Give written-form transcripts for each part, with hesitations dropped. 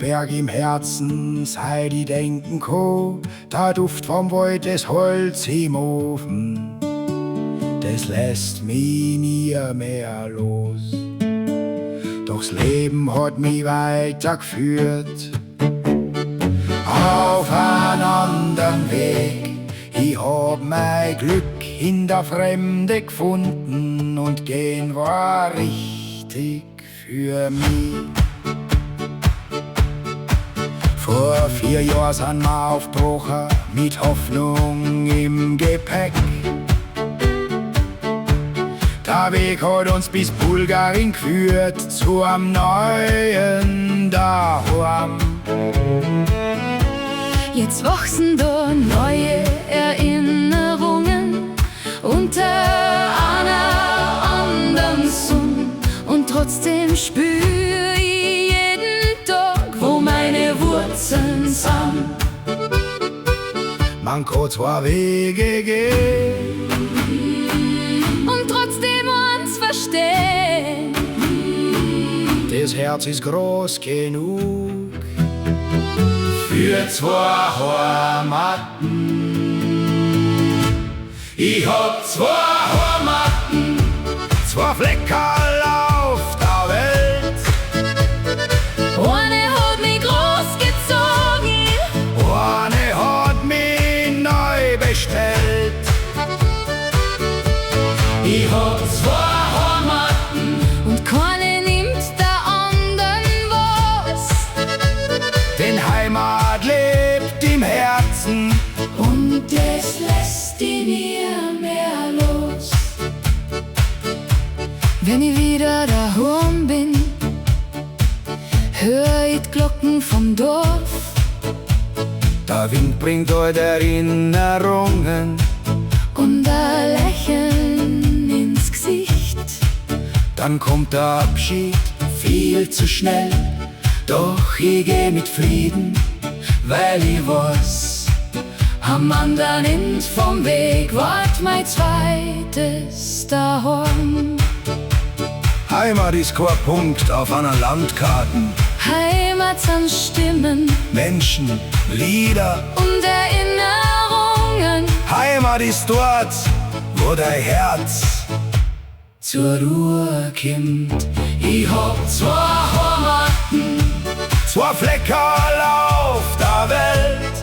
Berg im Herzen, seit ich denken kann, der Duft vom Wald, das Holz im Ofen, das lässt mich nie mehr los. Doch's Leben hat mich weitergeführt, auf einen anderen Weg. Ich hab mein Glück in der Fremde gefunden und gehen war richtig für mich. Vor 4 Jahren sind wir aufgebrochen, mit Hoffnung im Gepäck. Der Weg hat uns bis Bulgarien geführt, zu einem neuen Daheim. Jetzt wachsen da neue Erinnerungen unter einer anderen Sonne. Und trotzdem spür ich jeden Tag, wo meine Wurzeln sind. Man kann zwei Wege gehen Und trotzdem uns verstehen. Das Herz ist groß genug für zwei Heimaten. Ich hab zwei Heimaten, zwei Fleckerl auf der Welt. Eine hat mich großgezogen, Eine hat mich neu bestellt. Ich hab zwei Heimaten und keine nimmt der anderen was. denn Heimat lebt im Herzen. Und das lässt die nie mehr los. Wenn ich wieder daheim bin, hör ich die Glocken vom Dorf. Der Wind bringt heute Erinnerungen, Und ein Lächeln ins Gesicht. dann kommt der Abschied viel zu schnell. Doch ich geh mit Frieden, weil ich weiß, Am anderen Ende vom Weg wart mein zweites Daheim. Heimat ist kein Punkt auf einer Landkarte. Heimat sind Stimmen Menschen, Lieder. und Erinnerungen. Heimat ist dort, wo dein Herz Zur Ruhe kommt. Ich hab zwei Heimaten, zwei Fleckerl auf der Welt.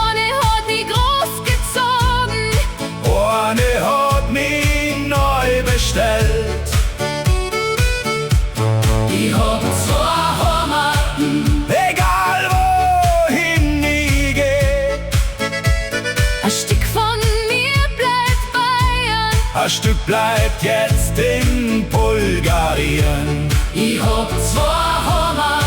eine hat mich großgezogen, Eine hat mich neu bestellt. ich hab zwei Heimaten, Egal wohin ich geh, ein Stück von mir bleibt Bayern. ein Stück bleibt jetzt in Bulgarien. Ich hab zwei Heimaten.